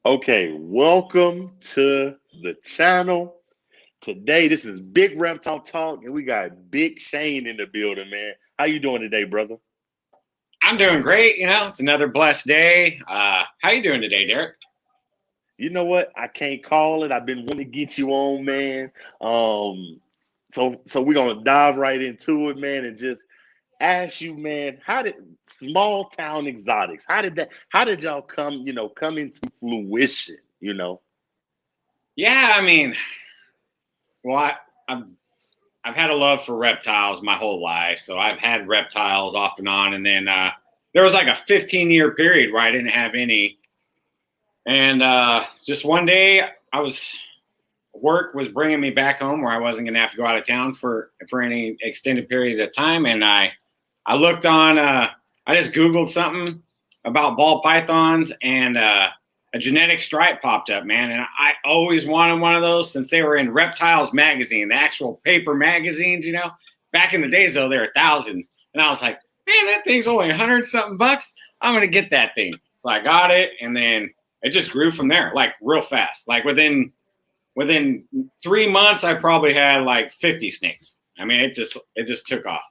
Okay, welcome to the channel. Today, this is Big Reptile Talk, and we got Big Shane in the building, man. How you doing today, brother? I'm doing great. It's another blessed day. How you doing today, Derek? You know what? I can't call it. I've been wanting to get you on, man. So we're gonna dive right into it, man, and just ask you, man, how did small town exotics? How did y'all come into fruition? Yeah, well, I've I've had a love for reptiles my whole life, so I've had reptiles off and on, and then there was like a 15-year period where I didn't have any, and just one day I was work was bringing me back home where I wasn't going to have to go out of town for any extended period of time, and I looked on I just Googled something about ball pythons and a genetic stripe popped up, man. And I always wanted one of those since they were in Reptiles magazine, the actual paper magazines. Back in the days, though, there were thousands. And I was like, man, that thing's only 100 something bucks. I'm going to get that thing. So I got it. And then it just grew from there, like real fast. Like within 3 months, I probably had like 50 snakes. It just took off.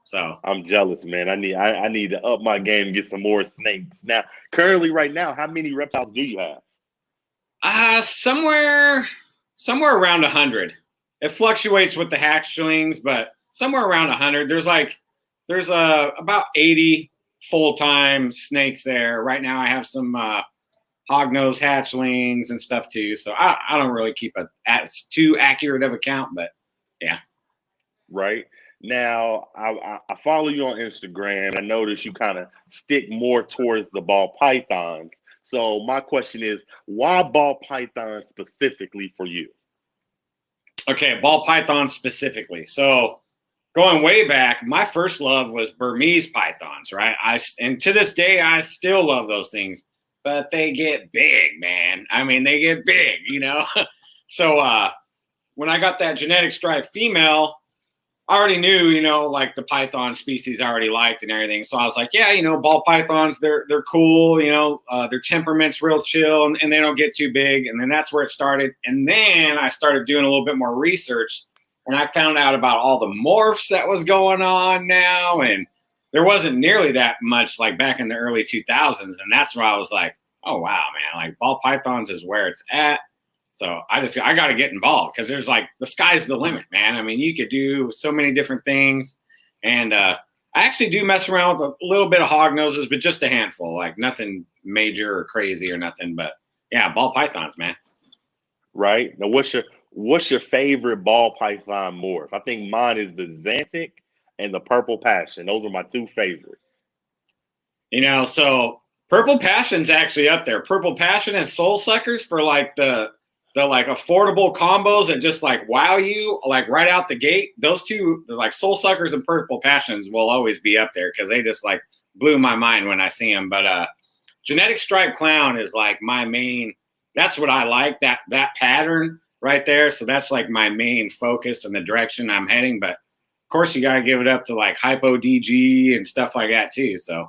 So I'm jealous, man. I need to up my game and get some more snakes. Now, currently, right now, how many reptiles do you have? Somewhere around 100. It fluctuates with the hatchlings, but somewhere around 100. There's about 80 full-time snakes there. Right now I have some hognose hatchlings and stuff too. So I don't really keep too accurate of a count, but yeah. Right now, I follow you on Instagram. I notice you kind of stick more towards the ball pythons. So my question is, why ball pythons specifically for you? Okay, ball python specifically. So going way back, my first love was Burmese pythons, right? And to this day, I still love those things, but they get big, man. They get big. So when I got that genetic stripe female, I already knew, like the python species I already liked and everything. So I was like, yeah, ball pythons, they're cool. Their temperament's real chill and they don't get too big. And then that's where it started. And then I started doing a little bit more research and I found out about all the morphs that was going on now. And there wasn't nearly that much like back in the early 2000s. And that's where I was like, oh, wow, man, like ball pythons is where it's at. So I got to get involved because there's like the sky's the limit, man. You could do so many different things. And I actually do mess around with a little bit of hog noses, but just a handful, like nothing major or crazy or nothing. But yeah, ball pythons, man. Right now, what's your favorite ball python morph? I think mine is the Xanthic and the Purple Passion. Those are my two favorites. So Purple Passion's actually up there. Purple Passion and Soul Suckers for like the like affordable combos that just like wow you like right out the gate. Those two, like Soul Suckers and Purple Passions, will always be up there because they just like blew my mind when I see them. But Genetic Stripe Clown is like my main. That's what I like, that pattern right there. So that's like my main focus and the direction I'm heading. But of course, you got to give it up to like Hypo DG and stuff like that too. So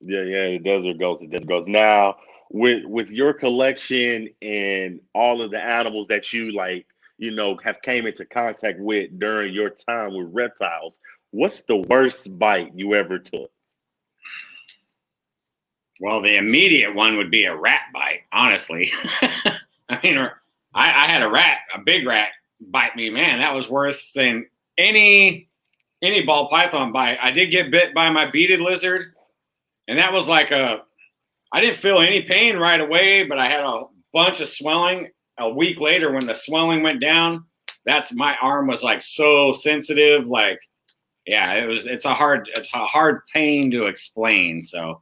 yeah, it does or goes. It does goes. Now, with your collection and all of the animals that you like, have came into contact with during your time with reptiles, what's the worst bite you ever took? Well, the immediate one would be a rat bite, honestly. I had a big rat bite me, man. That was worse than any ball python bite. I did get bit by my beaded lizard, and that was like I didn't feel any pain right away, but I had a bunch of swelling. A week later, when the swelling went down, my arm was like so sensitive. Like, yeah, it's a hard pain to explain. So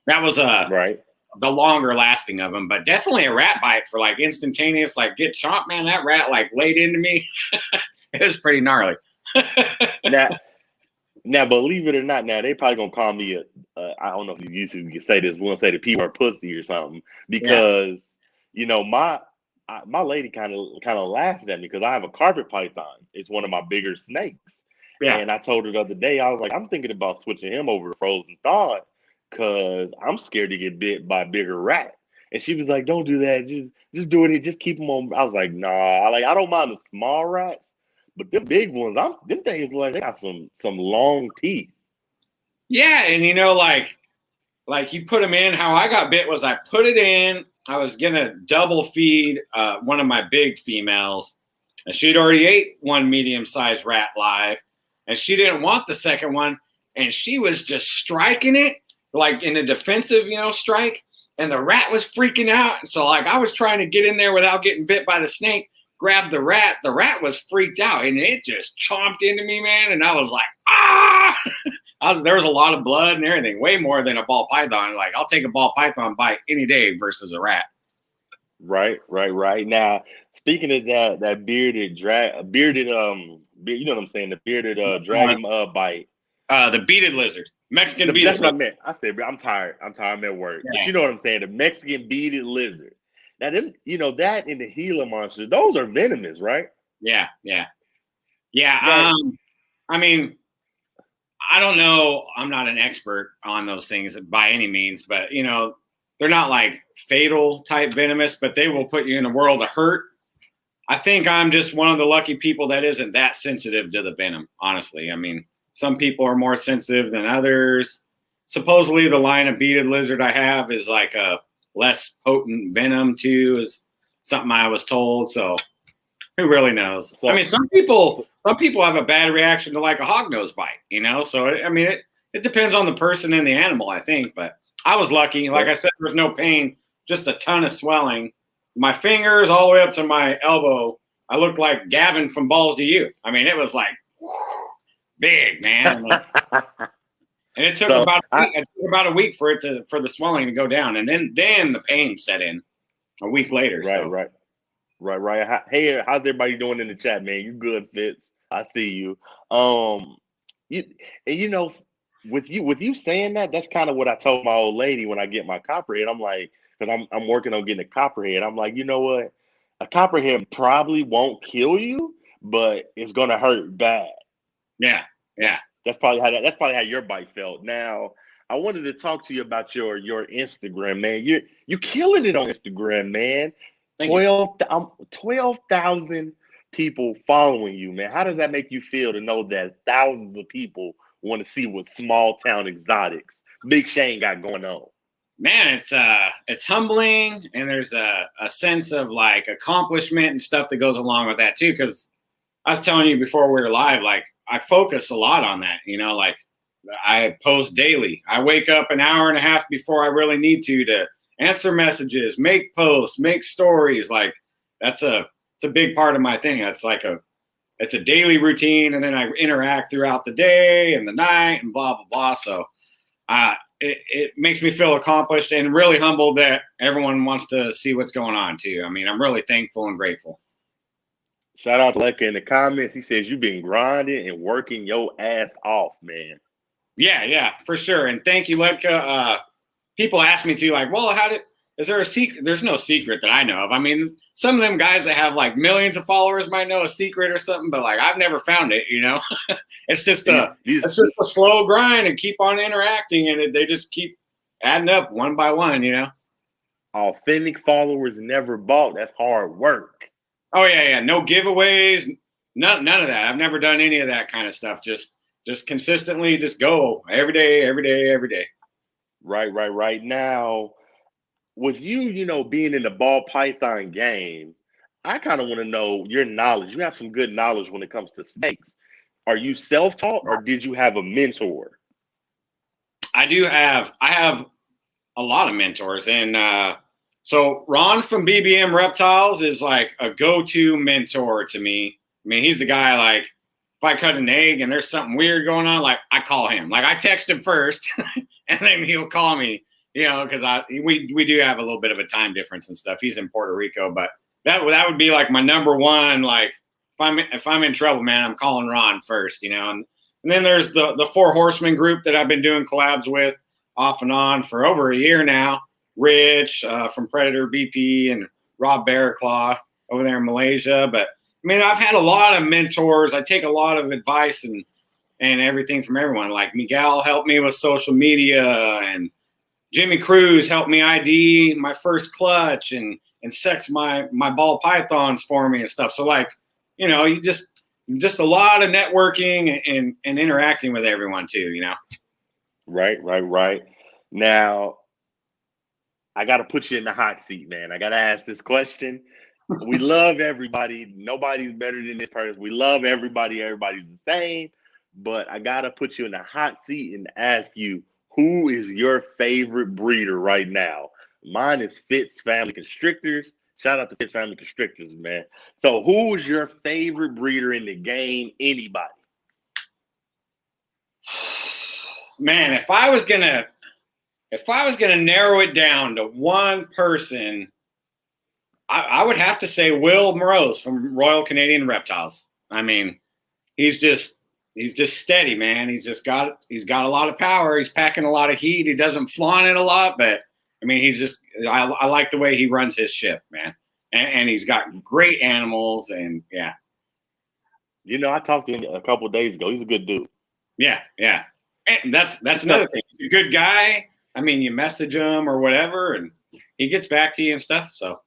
that was right. The longer lasting of them, but definitely a rat bite for like instantaneous, like get chomped, man. That rat like laid into me. It was pretty gnarly. Now, believe it or not, now they probably gonna call me I don't know if you can say this. We're gonna say the P word pussy or something because my lady kind of laughed at me because I have a carpet python. It's one of my bigger snakes, and I told her the other day I was like, I'm thinking about switching him over to frozen thawed because I'm scared to get bit by a bigger rat. And she was like, "Don't do that. Just do it. Just keep them on." I was like, "Nah. Like I don't mind the small rats, but the big ones, them things like they got some long teeth." Yeah, and like you put them in. How I got bit was I put it in. I was gonna double feed one of my big females, and she'd already ate one medium-sized rat live, and she didn't want the second one, and she was just striking it like in a defensive, strike, and the rat was freaking out. So like I was trying to get in there without getting bit by the snake, grab the rat. The rat was freaked out, and it just chomped into me, man, and I was like, ah! There was a lot of blood and everything, way more than a ball python. Like I'll take a ball python bite any day versus a rat. Right, right, right. Now, speaking of that you know what I'm saying, the bearded dragon bite. The beaded lizard, Mexican beaded. That's what I meant. I said, bro, I'm tired. I'm at work. Yeah. But you know what I'm saying, the Mexican beaded lizard. Now, them, that and the Gila monster, those are venomous, right? Yeah. I mean, I don't know. I'm not an expert on those things by any means, but they're not like fatal type venomous, but they will put you in a world of hurt. I think I'm just one of the lucky people that isn't that sensitive to the venom, honestly. I mean, some people are more sensitive than others. Supposedly the line of beaded lizard I have is like a less potent venom too, is something I was told. So who really knows? I mean, some people have a bad reaction to like a hognose bite, So I mean, it depends on the person and the animal, I think. But I was lucky. Like I said, there was no pain, just a ton of swelling. My fingers all the way up to my elbow. I looked like Gavin from Balls to You. I mean, it was like big, man. And it took about a week for the swelling to go down, and then the pain set in a week later. Right. Hey, how's everybody doing in the chat, man? You good, Fitz? I see you. With you saying that, that's kind of what I told my old lady when I get my copperhead. I'm like, because I'm working on getting a copperhead. I'm like, you know what? A copperhead probably won't kill you, but it's gonna hurt bad. Yeah. That's probably how your bite felt. Now, I wanted to talk to you about your Instagram, man. You're killing it on Instagram, man. 12,000 people following you, man. How does that make you feel to know that thousands of people want to see what small town exotics Big Shane got going on? Man, it's humbling, and there's a sense of like accomplishment and stuff that goes along with that too. Because I was telling you before we were live, like I focus a lot on that. Like I post daily. I wake up an hour and a half before I really need to answer messages, make posts, make stories. Like it's a big part of my thing. It's a daily routine, and then I interact throughout the day and the night and blah blah blah. So it makes me feel accomplished and really humbled that everyone wants to see what's going on too. I mean, I'm really thankful and grateful. Shout out to Lecca in the comments. He says you've been grinding and working your ass off, man. Yeah, for sure. And thank you, Lecca. People ask me too, like, well, is there a secret? There's no secret that I know of. I mean, some of them guys that have like millions of followers might know a secret or something, but like I've never found it, It's just a slow grind and keep on interacting, and they just keep adding up one by one, Authentic followers never bought. That's hard work. Oh yeah. No giveaways, none of that. I've never done any of that kind of stuff. Just consistently just go every day. Right. Now, with you, being in the ball python game, I kind of want to know your knowledge. You have some good knowledge when it comes to snakes. Are you self-taught or did you have a mentor? I have a lot of mentors. And so Ron from BBM Reptiles is like a go-to mentor to me. I mean, he's the guy, like, if I cut an egg and there's something weird going on, like I call him. Like I text him first and then he'll call me, because we do have a little bit of a time difference and stuff. He's in Puerto Rico, but that would be like my number one. Like if I'm in trouble, man, I'm calling Ron first, And then there's the Four Horsemen group that I've been doing collabs with off and on for over a year now. Rich from Predator BP and Rob Bearclaw over there in Malaysia. But I mean, I've had a lot of mentors. I take a lot of advice and everything from everyone. Like Miguel helped me with social media, and Jimmy Cruz helped me ID my first clutch and sex my ball pythons for me and stuff. So like, you just a lot of networking and interacting with everyone too, Right. Now, I got to put you in the hot seat, man. I got to ask this question. We love everybody. Nobody's better than this person. We love everybody. Everybody's the same. But I got to put you in the hot seat and ask you, who is your favorite breeder right now? Mine is Fitz Family Constrictors. Shout out to Fitz Family Constrictors, man. So, who is your favorite breeder in the game? Anybody? Man, if I was gonna narrow it down to one person, I would have to say Will Morose from Royal Canadian Reptiles. I mean, he's just steady, man. He's got a lot of power. He's packing a lot of heat. He doesn't flaunt it a lot, but I mean, I like the way he runs his ship, man. And he's got great animals, and yeah. I talked to him a couple of days ago. He's a good dude. Yeah. And that's another thing. He's a good guy. I mean, you message him or whatever, and he gets back to you and stuff. So.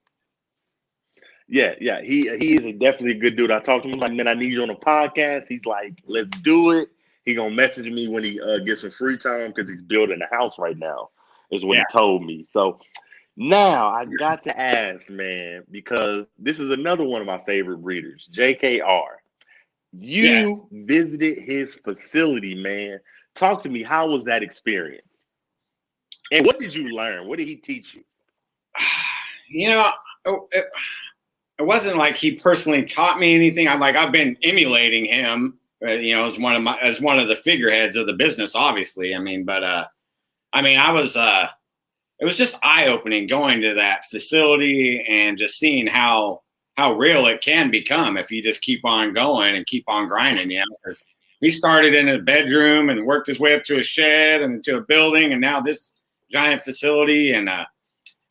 Yeah. He is definitely a good dude. I talked to him like, man, I need you on a podcast. He's like, let's do it. He gonna message me when he gets some free time because he's building a house right now, is what he told me. So now I got to ask, man, because this is another one of my favorite breeders, JKR. You visited his facility, man. Talk to me. How was that experience? And what did you learn? What did he teach you? It wasn't like he personally taught me anything. I've been emulating him, as one of the figureheads of the business, obviously. I mean, but it was just eye-opening going to that facility and just seeing how real it can become if you just keep on going and keep on grinding, because he started in a bedroom and worked his way up to a shed and to a building, and now this giant facility. And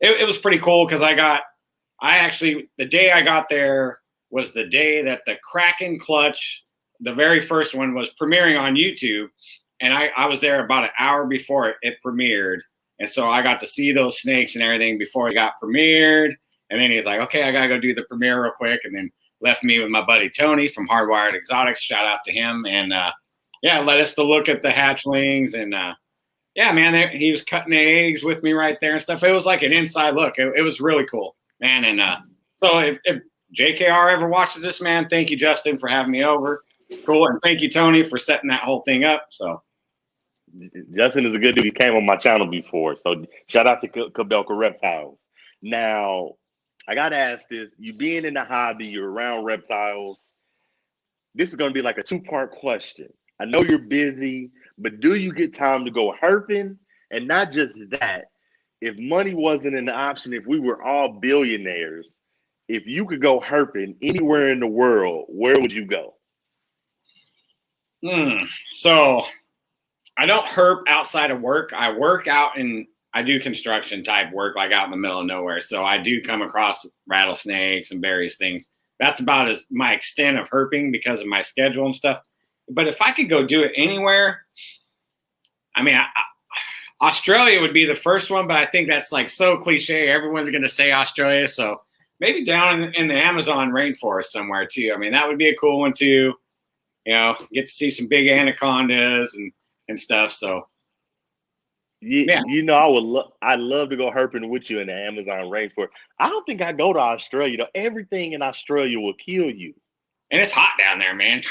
it was pretty cool because the day I got there was the day that the Kraken clutch, the very first one, was premiering on YouTube. And I was there about an hour before it premiered. And so I got to see those snakes and everything before it got premiered. And then he's like, okay, I got to go do the premiere real quick. And then left me with my buddy Tony from Hardwired Exotics. Shout out to him. And let us to look at the hatchlings. And man, he was cutting eggs with me right there and stuff. It was like an inside look. It was really cool, man. And so if JKR ever watches this, man, thank you, Justin, for having me over. Cool. And thank you, Tony, for setting that whole thing up. So Justin is a good dude. He came on my channel before. So shout out to Cabelka Reptiles. Now, I got to ask this. You being in the hobby, you're around reptiles. This is going to be like a two-part question. I know you're busy, but do you get time to go herping? And not just that, if money wasn't an option, if we were all billionaires, if you could go herping anywhere in the world, where would you go? So I don't herp outside of work. I work out and I do construction type work, like out in the middle of nowhere. So I do come across rattlesnakes and various things. That's about as my extent of herping because of my schedule and stuff. But if I could go do it anywhere, I mean, Australia would be the first one, but I think that's like so cliche. Everyone's going to say Australia. So maybe down in the Amazon rainforest somewhere too. I mean, that would be a cool one too. Get to see some big anacondas and stuff. So I'd love to go herping with you in the Amazon rainforest. I don't think I'd go to Australia. Everything in Australia will kill you. And it's hot down there, man.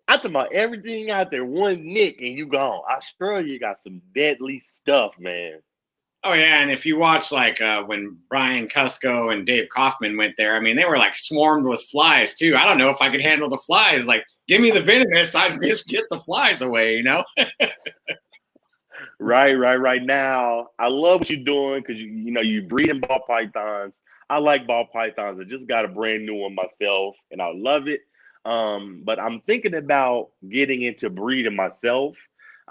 I'm talking about everything out there. One nick and you gone. Australia got some deadly stuff, man. Oh, yeah. And if you watch like when Brian Cusco and Dave Kaufman went there, I mean, they were like swarmed with flies too. I don't know if I could handle the flies. Like, give me the venomous. I just get the flies away, Right now. I love what you're doing because, you breeding ball pythons. I like ball pythons. I just got a brand new one myself and I love it. But I'm thinking about getting into breeding myself.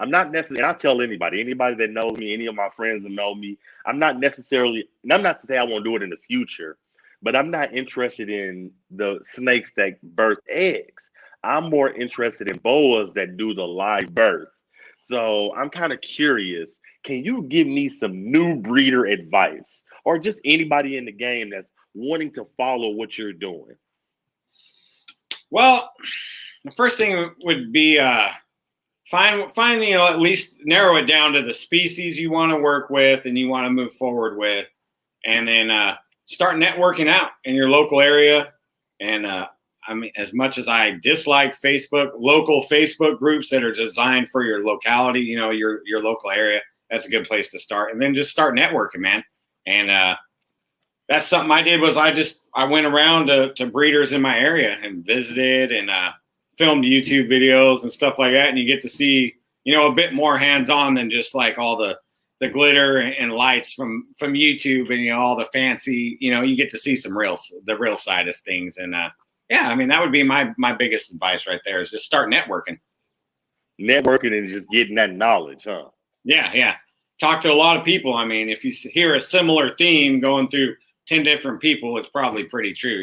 I'm not necessarily, and I tell anybody that knows me, any of my friends that know me, I'm not to say I won't do it in the future, but I'm not interested in the snakes that birth eggs. I'm more interested in boas that do the live birth. So I'm kind of curious. Can you give me some new breeder advice, or just anybody in the game that's wanting to follow what you're doing? Well, the first thing would be find at least narrow it down to the species you want to work with and you want to move forward with, and then start networking out in your local area. And I mean, as much as I dislike local Facebook groups that are designed for your locality, your local area, that's a good place to start. And then just start networking, man. And that's something I did was I went around to breeders in my area and visited and filmed YouTube videos and stuff like that. And you get to see, a bit more hands-on than just like all the glitter and lights from YouTube and, all the fancy, you get to see the real side of things. And yeah, I mean, that would be my biggest advice right there is just start networking. Networking and just getting that knowledge, huh? Yeah. Talk to a lot of people. I mean, if you hear a similar theme going through 10 different people, it's probably pretty true,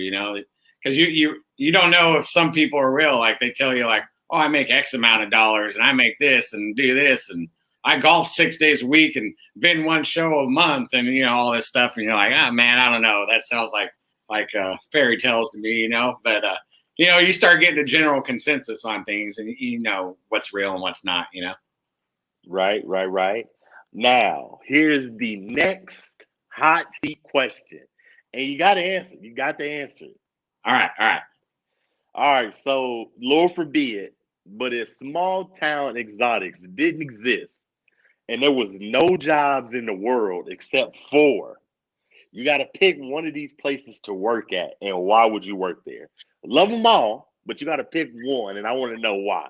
because you don't know if some people are real. Like they tell you like, oh, I make X amount of dollars and I make this and do this. And I golf 6 days a week and been one show a month and, all this stuff. And you're like, oh man, I don't know. That sounds like fairy tales to me, but you start getting a general consensus on things and you know what's real and what's not, Right. Now, here's the next hot seat question. And you got to answer. You got to answer. All right. So, Lord forbid, but if small town exotics didn't exist and there was no jobs in the world except 4, you got to pick one of these places to work at, and why would you work there? Love them all, but you got to pick one, and I want to know why.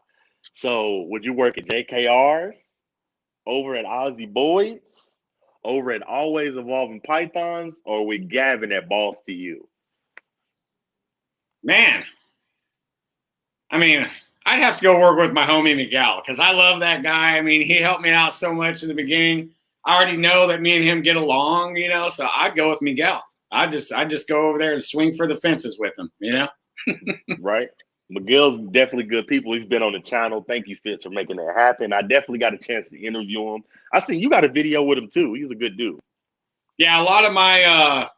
So, would you work at JKR's, over at Aussie Boyd's, over at Always Evolving Pythons, or with Gavin at Balls to You? Man, I mean, I'd have to go work with my homie Miguel because I love that guy. I mean, he helped me out so much in the beginning. I already know that me and him get along, so I'd go with Miguel. I just go over there and swing for the fences with him, Right. Miguel's definitely good people. He's been on the channel. Thank you, Fitz, for making that happen. I definitely got a chance to interview him. I see you got a video with him too. He's a good dude. Yeah, a lot of my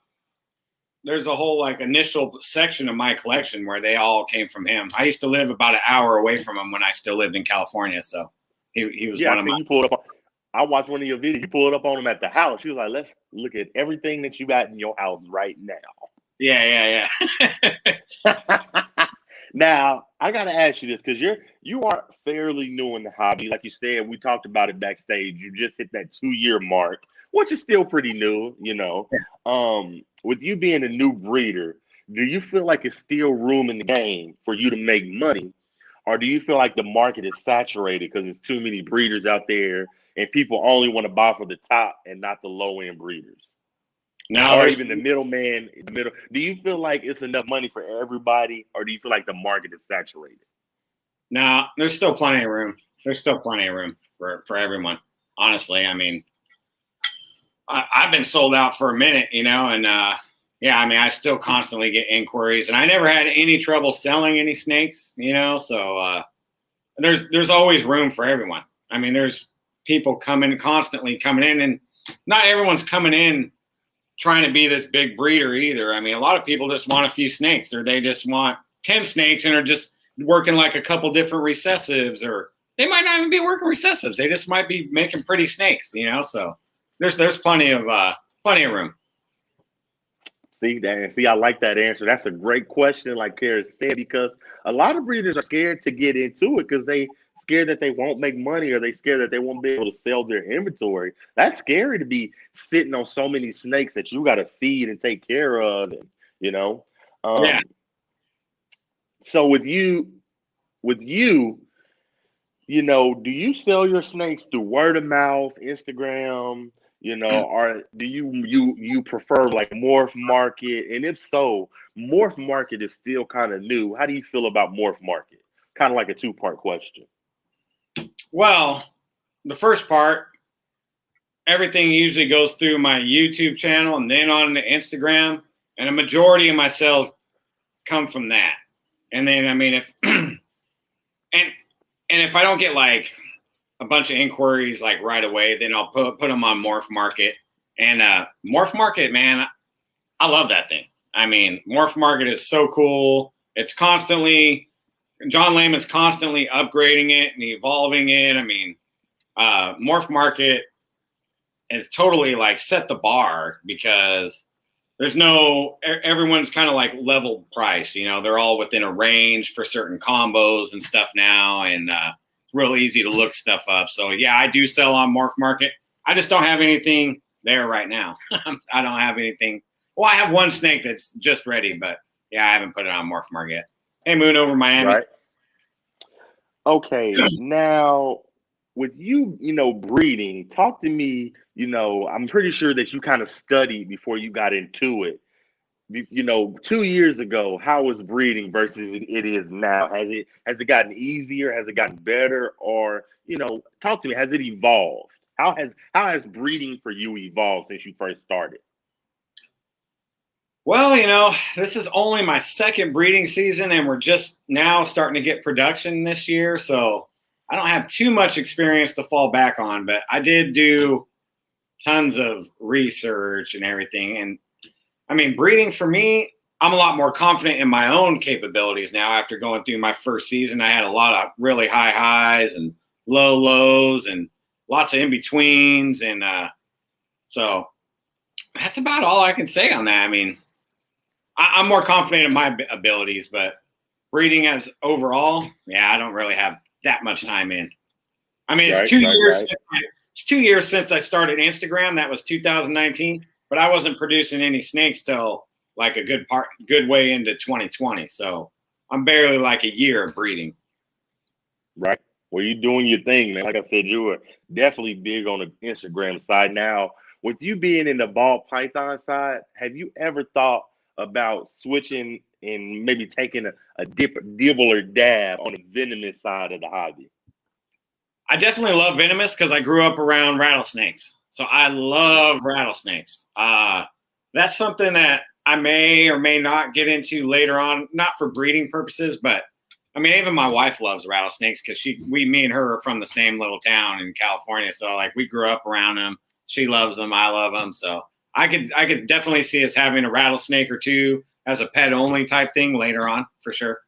there's a whole initial section of my collection where they all came from him. I used to live about an hour away from him when I still lived in California, so he was one of my. You pulled up. I watched one of your videos. You pulled up on him at the house. He was like, "Let's look at everything that you got in your house right now." Yeah. Now, I gotta ask you this because you are fairly new in the hobby. Like you said, we talked about it backstage. You just hit that 2-year mark, which is still pretty new, Yeah. With you being a new breeder, do you feel like it's still room in the game for you to make money? Or do you feel like the market is saturated because there's too many breeders out there and people only want to buy for the top and not the low end breeders? No, or even the middleman, Do you feel like it's enough money for everybody, or do you feel like the market is saturated? No, there's still plenty of room. There's still plenty of room for everyone. Honestly, I mean, I've been sold out for a minute, and yeah, I mean, I still constantly get inquiries, and I never had any trouble selling any snakes, So there's always room for everyone. I mean, there's people constantly coming in, and not everyone's coming in trying to be this big breeder either. I mean, a lot of people just want a few snakes, or they just want 10 snakes and are just working like a couple different recessives, or they might not even be working recessives. They just might be making pretty snakes, So there's plenty of room. See, I like that answer. That's a great question, like Kara said, because a lot of breeders are scared to get into it because they scared that they won't make money, or they scared that they won't be able to sell their inventory. That's scary to be sitting on so many snakes that you got to feed and take care of, and Yeah. So with you, do you sell your snakes through word of mouth, Instagram? Or do you prefer like Morph Market? And if so, Morph Market is still kind of new. How do you feel about Morph Market? Kind of like a 2-part question. Well, the first part, everything usually goes through my YouTube channel and then on the Instagram, and a majority of my sales come from that. And then, I mean, if and if I don't get like a bunch of inquiries like right away. Then I'll put them on Morph Market. And Morph Market, man, I love that thing. I mean, Morph Market is so cool. It's constantly, John Lehman's constantly upgrading it and evolving it. I mean, Morph Market is totally like set the bar because everyone's kind of like leveled price. You know, they're all within a range for certain combos and stuff now. And it's real easy to look stuff up. So yeah, I do sell on Morph Market. I just don't have anything there right now. I don't have anything. Well, I have one snake that's just ready, but yeah, I haven't put it on Morph Market yet. Hey, Moon over Miami. Right. Okay, now with you, breeding, talk to me, I'm pretty sure that you kind of studied before you got into it. 2 years ago, how was breeding versus it is now? Has it gotten easier? Has it gotten better? Or, talk to me, has it evolved? How has breeding for you evolved since you first started? Well, this is only my second breeding season, and we're just now starting to get production this year. So I don't have too much experience to fall back on, but I did do tons of research and everything. And I mean, breeding for me, I'm a lot more confident in my own capabilities now after going through my first season. I had a lot of really high highs and low lows and lots of in-betweens. And so that's about all I can say on that. I mean, I'm more confident in my abilities, but breeding as overall, yeah, I don't really have that much time in. I mean, it's 2 years. Right. It's 2 years since I started Instagram. That was 2019, but I wasn't producing any snakes till like a good way into 2020. So I'm barely like a year of breeding. Right. Well, you're doing your thing, man. Like I said, you were definitely big on the Instagram side. Now, with you being in the ball python side, have you ever thought about switching and maybe taking a dibble or dab on the venomous side of the hobby? I definitely love venomous because I grew up around rattlesnakes. So I love rattlesnakes. That's something that I may or may not get into later on, not for breeding purposes, but I mean, even my wife loves rattlesnakes because me and her are from the same little town in California. So like we grew up around them. She loves them. I love them. So I could definitely see us having a rattlesnake or two as a pet only type thing later on for sure.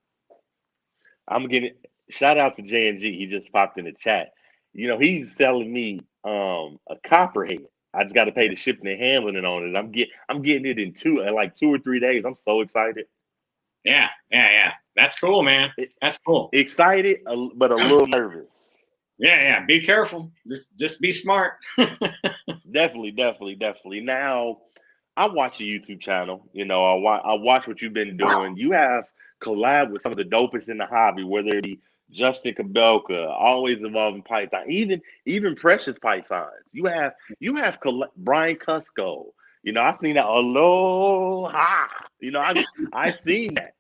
I'm getting shout out to J&G. He just popped in the chat. He's selling me a copperhead. I just got to pay the shipping and handling it on it. I'm getting it in 2 or 3 days. I'm so excited. Yeah. That's cool, man. That's cool. Excited, but a little nervous. Yeah. Be careful. Just be smart. Definitely. Now, I watch your YouTube channel. I watch what you've been doing. You have collabed with some of the dopest in the hobby, whether it be Justin Kabelka, Always Evolving Python, even Precious Pythons. You have Brian Cusco. I seen that aloha. I seen that.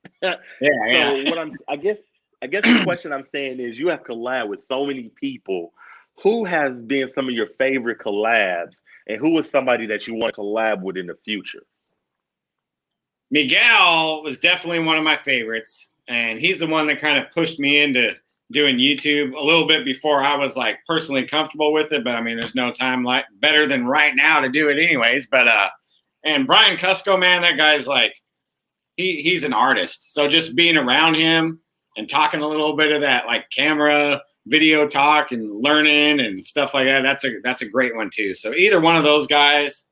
Yeah. So I guess the question I'm saying is, you have collabed with so many people. Who has been some of your favorite collabs, and who is somebody that you want to collab with in the future? Miguel was definitely one of my favorites, and he's the one that kind of pushed me into doing YouTube a little bit before I was like personally comfortable with it. But I mean, there's no time like better than right now to do it anyways. But and Brian Cusco, man, that guy's like he's an artist. So just being around him and talking a little bit of that like camera video talk and learning and stuff like that, that's a great one too. So either one of those guys.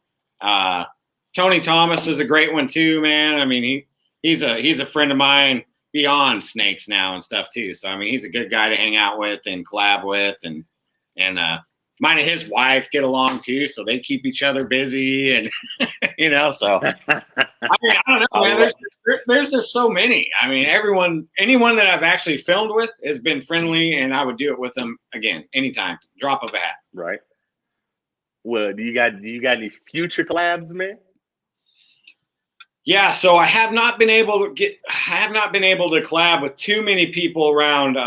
Tony Thomas is a great one too, man. I mean, he's a friend of mine beyond snakes now and stuff too. So I mean, he's a good guy to hang out with and collab with, and mine and his wife get along too, so they keep each other busy, and So I mean, I don't know, man. There's just so many. I mean, anyone that I've actually filmed with has been friendly, and I would do it with them again anytime, drop of a hat. Right. Well, do you got any future collabs, man? Yeah, so I have not been able to collab with too many people around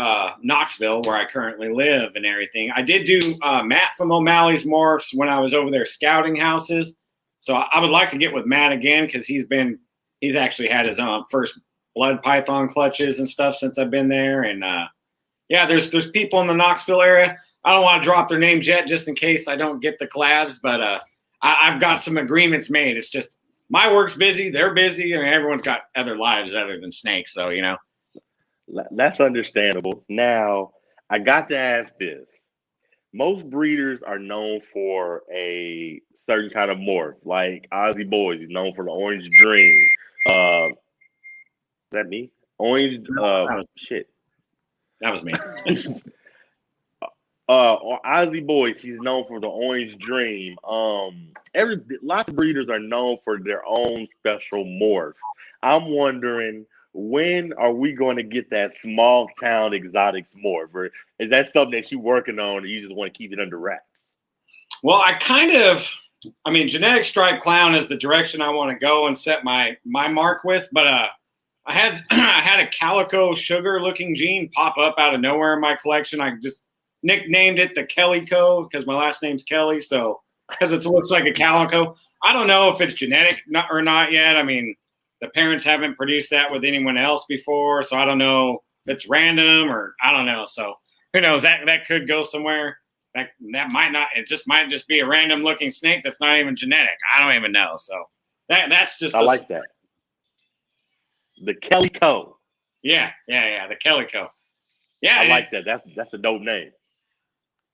Knoxville, where I currently live and everything. I did do Matt from O'Malley's Morphs when I was over there scouting houses. So I would like to get with Matt again because he's actually had his first blood python clutches and stuff since I've been there. And yeah, there's people in the Knoxville area. I don't want to drop their names yet, just in case I don't get the collabs. But I've got some agreements made. It's just my work's busy, they're busy, and everyone's got other lives other than snakes. So That's understandable. Now, I got to ask this. Most breeders are known for a certain kind of morph, like Ozzy Boys. He's known for the Orange Dream. Is that me? Orange. Shit. That was me. Or Ozzy Boys. He's known for the Orange Dream. Lots of breeders are known for their own special morph. I'm wondering, when are we going to get that small town exotics morph? Or is that something that you're working on and you just want to keep it under wraps? Well, genetic striped clown is the direction I want to go and set my mark with. But I had a calico sugar looking gene pop up out of nowhere in my collection. I just nicknamed it the Kellyco because my last name's Kelly. So because it looks like a calico. I don't know if it's genetic or not yet. I mean, the parents haven't produced that with anyone else before, so I don't know if it's random or I don't know. So who knows? That could go somewhere. That might not. It might just be a random looking snake that's not even genetic. I don't even know. So that's just. I like that. The Kellyco. Yeah. The Kellyco. Yeah, I like that. That's a dope name.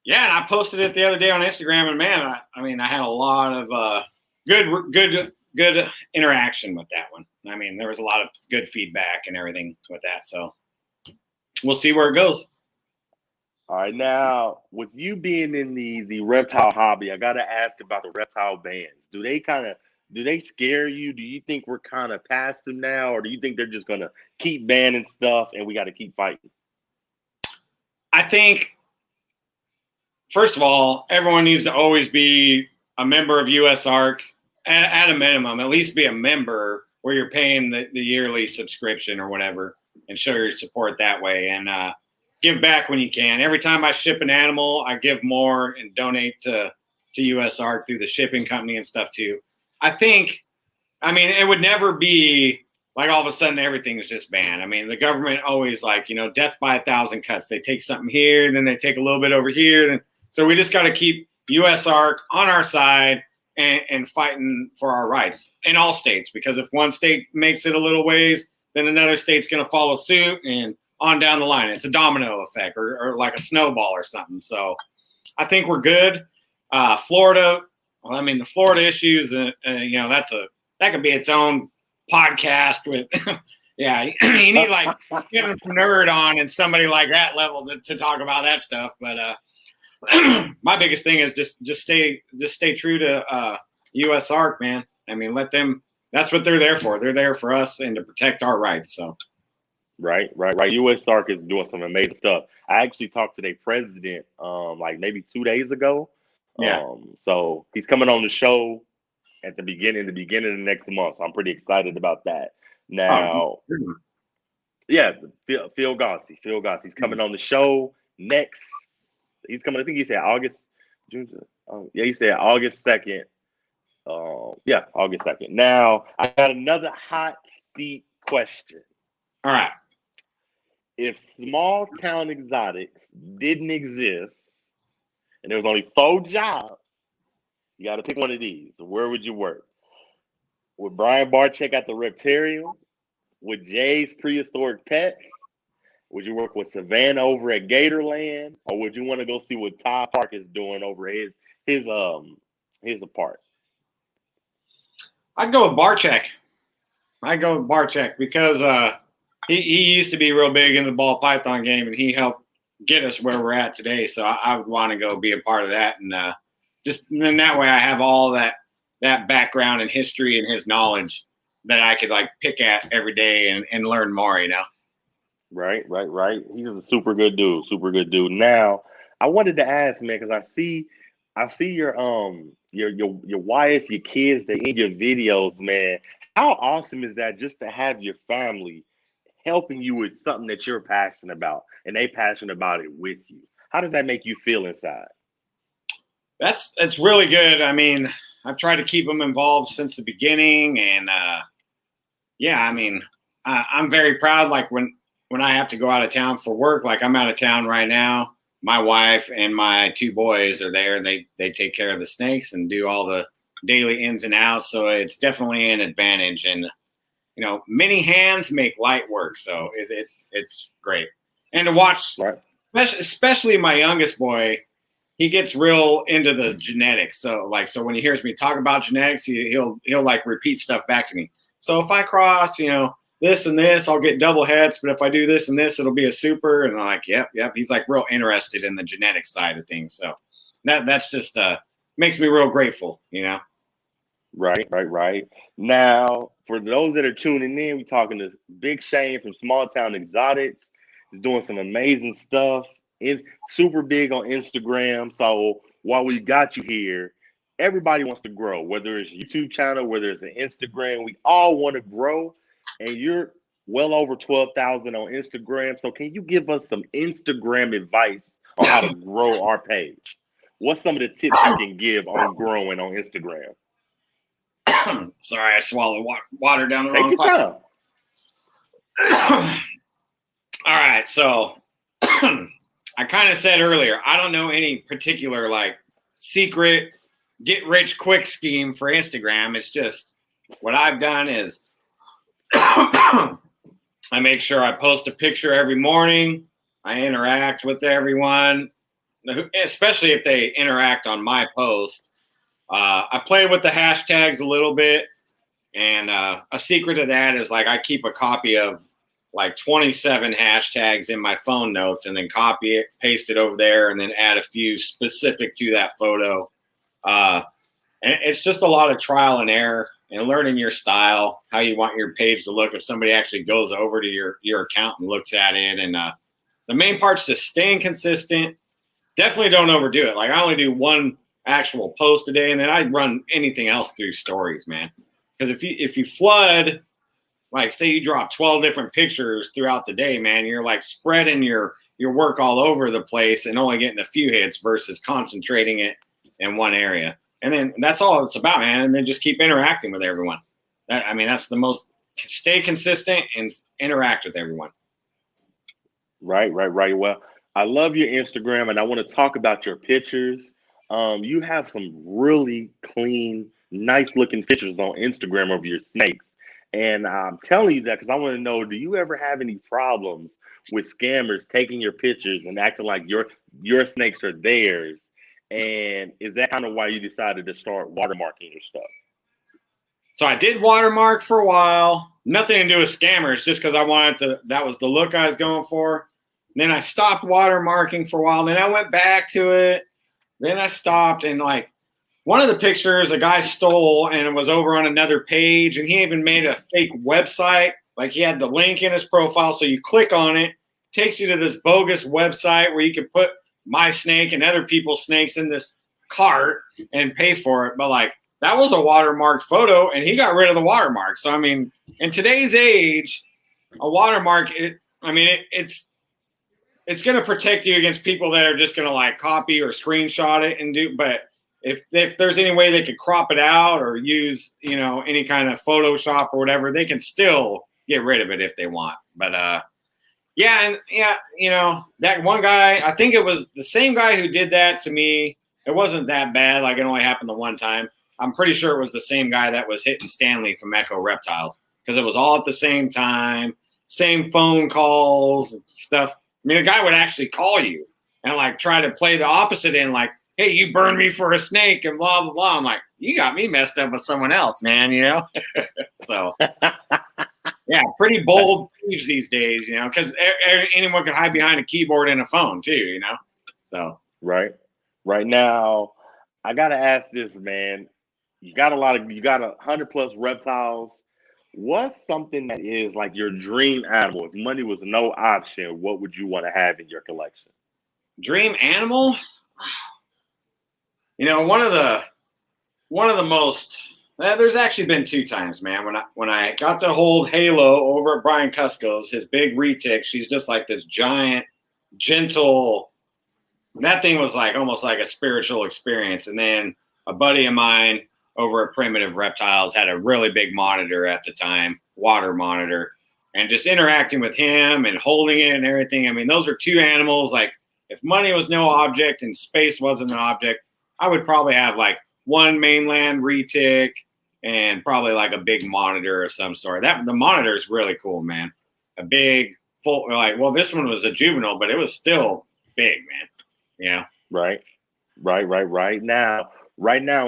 Yeah, and I posted it the other day on Instagram, and man, I had a lot of good interaction with that one. I mean, there was a lot of good feedback and everything with that. So we'll see where it goes. All right, now with you being in the reptile hobby, I gotta ask about the reptile bans. Do they scare you? Do you think we're kind of past them now, or do you think they're just gonna keep banning stuff and we got to keep fighting? I think, first of all, everyone needs to always be a member of USARC at a minimum, at least be a member where you're paying the yearly subscription or whatever and show your support that way and give back when you can. Every time I ship an animal, I give more and donate to USARC through the shipping company and stuff too. It would never be like all of a sudden everything's just banned. I mean, the government always death by 1,000 cuts. They take something here, then they take a little bit over here. So we just got to keep USARC on our side and fighting for our rights in all states, because if one state makes it a little ways, then another state's going to follow suit and on down the line. It's a domino effect or like a snowball or something. So I think we're good. Florida, the Florida issues, that could be its own podcast with, yeah, you need like getting some nerd on and somebody like that level to talk about that stuff. But my biggest thing is just stay true to USARC, man. I mean, let them. That's what they're there for. They're there for us and to protect our rights. So, right. USARC is doing some amazing stuff. I actually talked to their president, like maybe 2 days ago. Yeah. So he's coming on the show at the beginning of next month. So I'm pretty excited about that. Now, yeah, Phil Gossey. He's coming on the show next. He's coming. I think he said August. June. He said August 2nd. August 2nd. Now I got another hot seat question. All right. If small town exotics didn't exist and there was only 4 jobs, you got to pick one of these. Where would you work? Would Brian Barczyk at the Reptarium? Would Jay's Prehistoric Pets? Would you work with Savannah over at Gatorland, or would you want to go see what Todd Park is doing over his apart? I'd go with Barczyk because he used to be real big in the ball python game, and he helped get us where we're at today. So I would want to go be a part of that, and then that way I have all that background and history and his knowledge that I could like pick at every day and learn more. Right. He's a super good dude. Now, I wanted to ask, man, because I see your wife, your kids, they're in your videos, man. How awesome is that just to have your family helping you with something that you're passionate about and they passionate about it with you? How does that make you feel inside? That's really good. I mean, I've tried to keep them involved since the beginning, and I'm very proud. Like when I have to go out of town for work, like I'm out of town right now, my wife and my two boys are there, and they take care of the snakes and do all the daily ins and outs. So it's definitely an advantage. And many hands make light work. So it's great. And to watch, Right. especially my youngest boy, he gets real into the genetics. So when he hears me talk about genetics, he'll like repeat stuff back to me. So if I cross, this and this, I'll get double heads. But if I do this and this, it'll be a super. And I'm like, yep. He's like real interested in the genetic side of things. So that's just makes me real grateful, Right. Now, for those that are tuning in, we're talking to Big Shane from Small Town Exotics. He's doing some amazing stuff. It's super big on Instagram. So while we got you here, everybody wants to grow, whether it's a YouTube channel, whether it's an Instagram. We all want to grow. And you're well over 12,000 on Instagram. So can you give us some Instagram advice on how to grow our page? What's some of the tips you can give on growing on Instagram? Sorry, I swallowed water down the Take wrong your pipe. time. All right, so I kind of said earlier, I don't know any particular secret get rich quick scheme for Instagram. It's just what I've done is I make sure I post a picture every morning. I interact with everyone, especially if they interact on my post. I play with the hashtags a little bit, and a secret of that is I keep a copy of 27 hashtags in my phone notes, and then copy it, paste it over there, and then add a few specific to that photo. And it's just a lot of trial and error and learning your style, how you want your page to look if somebody actually goes over to your account and looks at it. And the main part's just staying consistent. Definitely don't overdo it. I only do one actual post a day, and then I run anything else through stories, man. Because if you flood, say you drop 12 different pictures throughout the day, man, you're spreading your work all over the place and only getting a few hits versus concentrating it in one area. And then that's all it's about, man. And then just keep interacting with everyone. That's the most. Stay consistent and interact with everyone. Right. Well, I love your Instagram, and I want to talk about your pictures. You have some really clean, nice-looking pictures on Instagram of your snakes. And I'm telling you that because I want to know, do you ever have any problems with scammers taking your pictures and acting like your snakes are theirs? And is that kind of why you decided to start watermarking your stuff? So I did watermark for a while. Nothing to do with scammers, just because I wanted to. That was the look I was going for. Then I stopped watermarking for a while. Then I went back to it. Then I stopped, and one of the pictures a guy stole, and it was over on another page, and he even made a fake website. He had the link in his profile, so you click on it, takes you to this bogus website where you can put my snake and other people's snakes in this cart and pay for it. But that was a watermarked photo, and he got rid of the watermark. So in today's age, a watermark, it's going to protect you against people that are just going to copy or screenshot it and do. But if there's any way they could crop it out or use any kind of Photoshop or whatever, they can still get rid of it if they want. But that one guy, I think it was the same guy who did that to me. It wasn't that bad. It only happened the one time. I'm pretty sure it was the same guy that was hitting Stanley from Echo Reptiles, because it was all at the same time, same phone calls and stuff. The guy would actually call you and try to play the opposite end, hey, you burned me for a snake and blah, blah, blah. I'm like, you got me messed up with someone else, man, So, yeah, pretty bold thieves these days, because anyone can hide behind a keyboard and a phone too, So. Right now, I got to ask this, man. You got 100+ reptiles. What's something that is your dream animal? If money was no option, what would you want to have in your collection? Dream animal? One of the most. There's actually been two times, man. When I got to hold Halo over at Brian Cusco's, his big retic, she's just this giant, gentle. That thing was almost like a spiritual experience. And then a buddy of mine over at Primitive Reptiles had a really big monitor at the time, water monitor, and just interacting with him and holding it and everything. Those are two animals if money was no object and space wasn't an object, I would probably have like one mainland retic and probably like a big monitor of some sort. The monitor is really cool, man. A big full, like, well, this one was a juvenile, but it was still big, man. Yeah. Right. Right now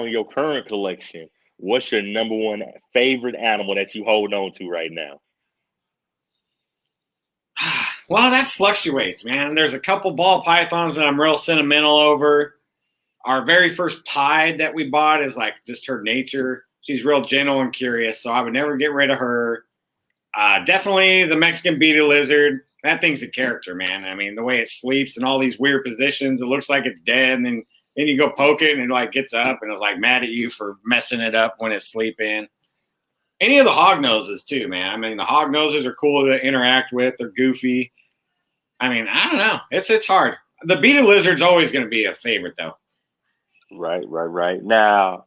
in your current collection, what's your number one favorite animal that you hold on to right now? Well, that fluctuates, man. There's a couple ball pythons that I'm real sentimental over. Our very first pied that we bought is like just her nature. She's real gentle and curious, so I would never get rid of her. Definitely the Mexican beaded lizard. That thing's a character, man. I mean, the way it sleeps in all these weird positions, it looks like it's dead, and then you go poke it and it like gets up and it's like mad at you for messing it up when it's sleeping. Any of the hog noses too, man. I mean, the hog noses are cool to interact with. They're goofy. I mean, I don't know. It's hard. The beaded lizard's always going to be a favorite, though. Right. Now,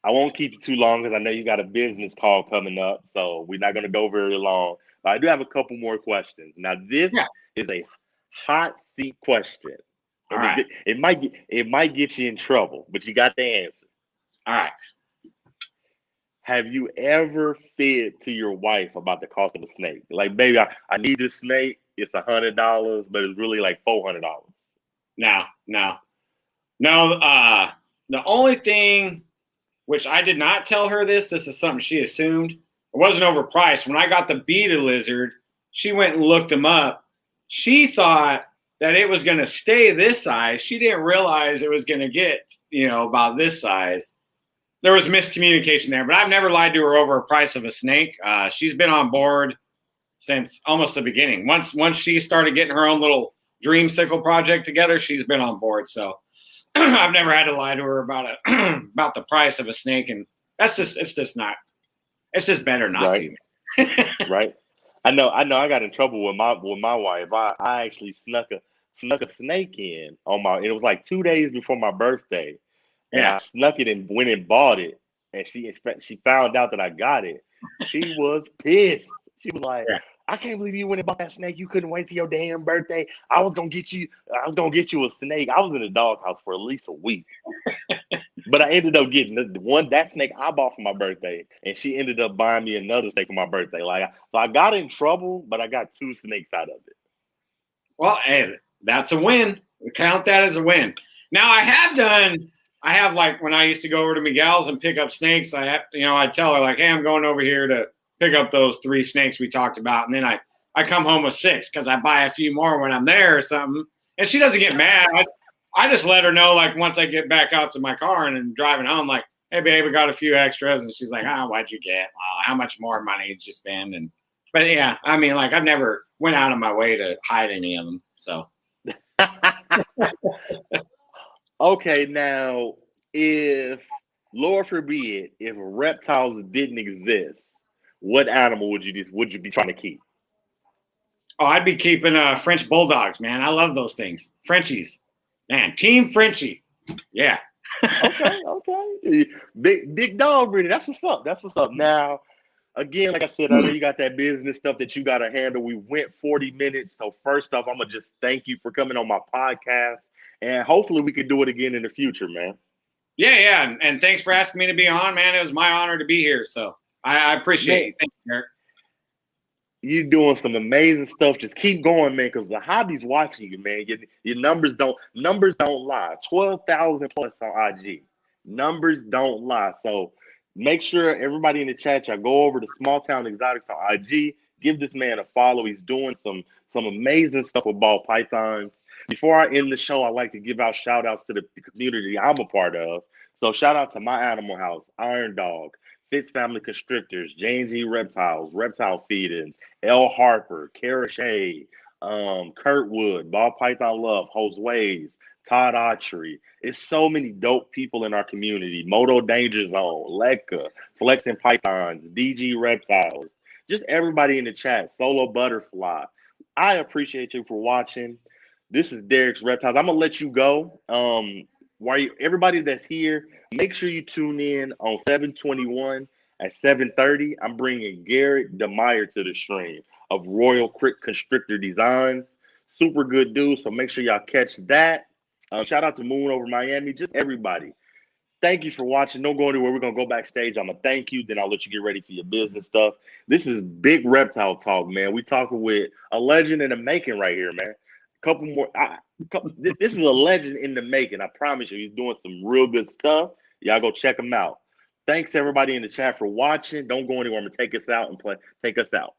I won't keep you too long because I know you got a business call coming up, so we're not going to go very long. But I do have a couple more questions. Now, this is a hot seat question. All right. It might get you in trouble, but you got the answer. All right. Have you ever fed to your wife about the cost of a snake? Like, baby, I need this snake. It's $100, but it's really like $400. No. The only thing, which I did not tell her this is something she assumed. It wasn't overpriced. When I got the beaded lizard, she went and looked him up. She thought that it was going to stay this size. She didn't realize it was going to get, about this size. There was miscommunication there, but I've never lied to her over a price of a snake. She's been on board since almost the beginning. Once she started getting her own little dreamsicle project together, she's been on board. So I've never had to lie to her about about the price of a snake, and it's just better not to. Right. I know. I got in trouble with my wife. I actually snuck a snake in and it was like 2 days before my birthday. And I snuck it and went and bought it. And she found out that I got it. She was pissed. She was like, I can't believe you went and bought that snake. You couldn't wait till your damn birthday. I was gonna get you a snake. I was in the doghouse for at least a week. But I ended up getting that snake I bought for my birthday, and she ended up buying me another snake for my birthday. So I got in trouble, but I got 2 snakes out of it. Well, hey, that's a win. Count that as a win. Now I have like when I used to go over to Miguel's and pick up snakes, I'd tell her like, hey, I'm going over here to pick up those 3 snakes we talked about. And then I come home with 6 because I buy a few more when I'm there or something. And she doesn't get mad. I just let her know, like, once I get back out to my car and I'm driving home, like, hey, babe, we got a few extras. And she's like, what'd you get? How much more money did you spend? But yeah, I mean, like, I've never went out of my way to hide any of them. So. Okay, now, if, Lord forbid, if reptiles didn't exist, what animal would you be trying to keep? Oh, I'd be keeping French bulldogs, man. I love those things. Frenchies. Man, Team Frenchie. Yeah. Okay. Big dog breeder. That's what's up. Now, again, like I said, I know you got that business stuff that you got to handle. We went 40 minutes. So first off, I'm going to just thank you for coming on my podcast. And hopefully we could do it again in the future, man. Yeah. And thanks for asking me to be on, man. It was my honor to be here. So I appreciate it. Thank you, Eric. You're doing some amazing stuff. Just keep going, man, because the hobby's watching you, man. Your numbers don't lie. 12,000 plus on IG. Numbers don't lie. So make sure everybody in the chat, y'all go over to Small Town Exotics on IG. Give this man a follow. He's doing some amazing stuff with ball pythons. Before I end the show, I like to give out shout outs to the community I'm a part of. So shout out to My Animal House, Iron Dog, Fitz Family Constrictors, J&G Reptiles, Reptile Feedings, L. Harper, Kara Shea, Kurt Wood, Ball Python Love, Josue's, Todd Autry. It's so many dope people in our community. Moto Danger Zone, Lekka, Flexing Pythons, DG Reptiles, just everybody in the chat, Solo Butterfly. I appreciate you for watching. This is Derek's Reptiles. I'm going to let you go. Everybody that's here, make sure you tune in on 7/21 at 7:30. I'm bringing Garrett DeMeyer to the stream of Royal Constrictor Designs. Super good dude. So make sure y'all catch that. Shout out to Moon over Miami. Just everybody. Thank you for watching. Don't go anywhere. We're gonna go backstage. I'm gonna thank you. Then I'll let you get ready for your business stuff. This is big reptile talk, man. We talking with a legend in the making right here, man. Couple more. This is a legend in the making. I promise you. He's doing some real good stuff. Y'all go check him out. Thanks everybody in the chat for watching. Don't go anywhere. I'm gonna take us out and take us out.